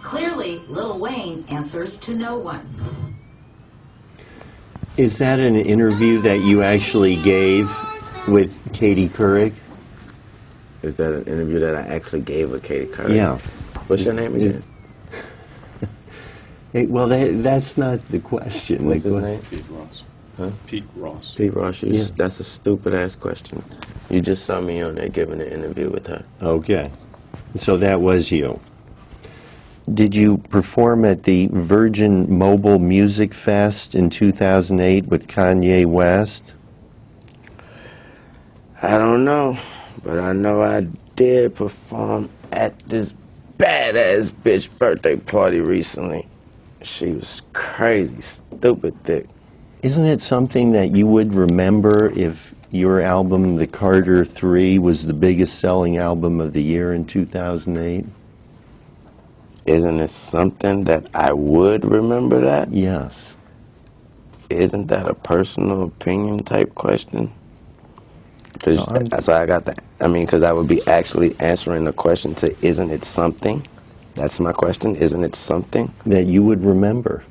Clearly, Lil Wayne answers to no one. Is that an interview that you actually gave with Katie Couric? Is that an interview that I actually gave with Katie Couric? Yeah. What's your name again? Well, that's not the question. What's his name? Pete Ross. Huh? Pete Ross. Pete Ross. Yeah. That's a stupid-ass question. You just saw me on there giving an interview with her. Okay. So that was you. Did you perform at the Virgin Mobile Music Fest in 2008 with Kanye West? I don't know, but I know I did perform at this badass bitch birthday party recently. She was crazy, stupid thick. Isn't it something that you would remember if your album, The Carter 3, was the biggest selling album of the year in 2008? Isn't it something that I would remember that? Yes. Isn't that a personal opinion type question? Cause so I got that. I mean, because I would be actually answering the question to, isn't it something? That's my question. Isn't it something? That you would remember.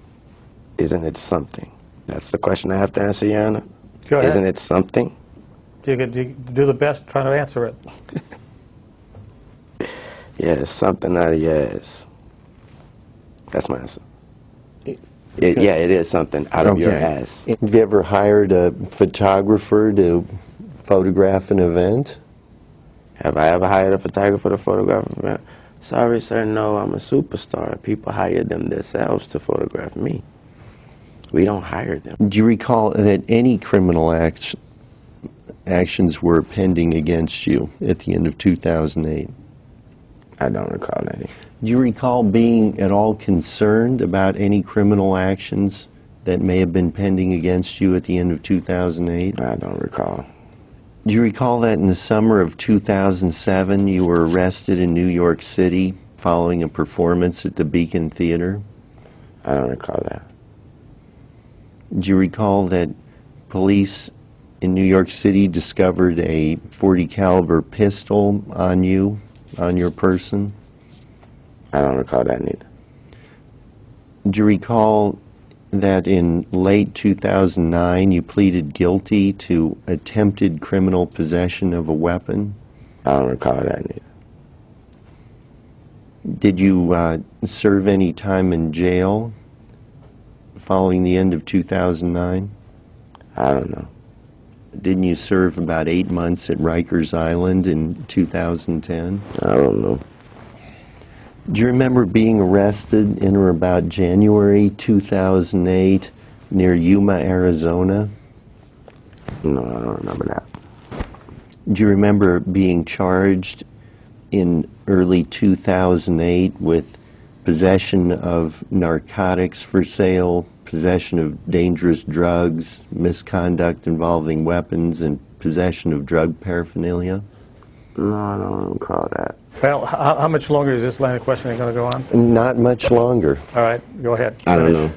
Isn't it something? That's the question I have to answer, Your Honor. Go ahead. Isn't it something? You could do the best trying to answer it. Yeah, it's something out of your ass. That's my answer. Yeah, it is something out of your ass. Have you ever hired a photographer to photograph an event? Have I ever hired a photographer to photograph an event? Sorry, sir, no, I'm a superstar. People hire them themselves to photograph me. We don't hire them. Do you recall that any criminal actions were pending against you at the end of 2008? I don't recall any. Do you recall being at all concerned about any criminal actions that may have been pending against you at the end of 2008? I don't recall. Do you recall that in the summer of 2007 you were arrested in New York City following a performance at the Beacon Theater? I don't recall that. Do you recall that police in New York City discovered a .40 caliber pistol on you, on your person? I don't recall that neither. Do you recall that in late 2009 you pleaded guilty to attempted criminal possession of a weapon? I don't recall that neither. Did you serve any time in jail following the end of 2009? I don't know. Didn't you serve about 8 months at Rikers Island in 2010? I don't know. Do you remember being arrested in or about January 2008 near Yuma, Arizona? No, I don't remember that. Do you remember being charged in early 2008 with possession of narcotics for sale, possession of dangerous drugs, misconduct involving weapons, and possession of drug paraphernalia? No, I don't recall that. Well, how much longer is this line of questioning going to go on? Not much longer. All right, go ahead. I don't know.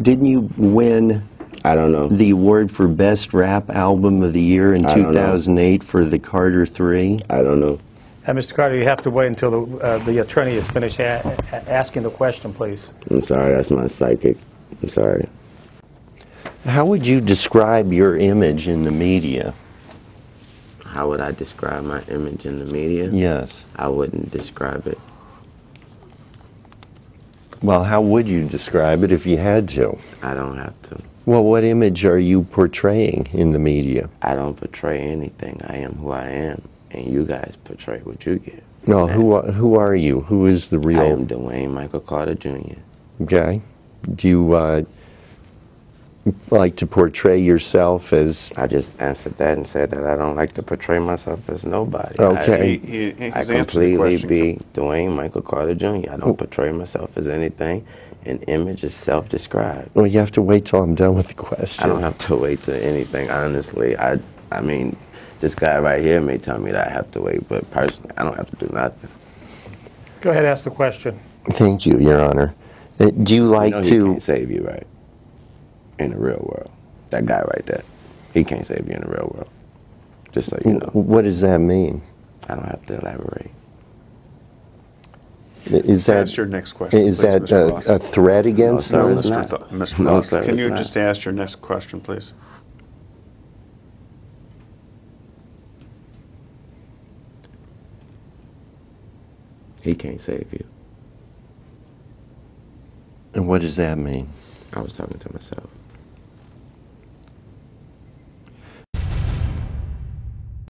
Didn't you win I don't know. the award for Best Rap Album of the Year in 2008 for The Carter 3? I don't know. Mr. Carter, you have to wait until the attorney is finished asking the question, please. I'm sorry, that's my psychic. I'm sorry. How would you describe your image in the media? How would I describe my image in the media? Yes. I wouldn't describe it. Well, how would you describe it if you had to? I don't have to. Well, what image are you portraying in the media? I don't portray anything. I am who I am, and you guys portray what you get. No, who are you? Who is the real? I am Dwayne Michael Carter Jr. Okay. Do you like to portray yourself as? I just answered that and said that I don't like to portray myself as nobody. Okay. I completely be Dwayne Michael Carter Jr. I don't portray myself as anything. An image is self-described. Well, you have to wait till I'm done with the question. I don't have to wait to anything, honestly. I mean, this guy right here may tell me that I have to wait, but personally, I don't have to do nothing. Go ahead, ask the question. Thank you, Your Honor. Do you like he to? Can't save you, right? In the real world, that guy right there, he can't save you in the real world. Just so you know. What does that mean? I don't have to elaborate. Is Ask that, your next question, is please, that Mr. Ross. a threat against No, them? it's not. Mr. No, Ross, sir, can it's you not. just ask your next question, please? He can't save you. And what does that mean? I was talking to myself.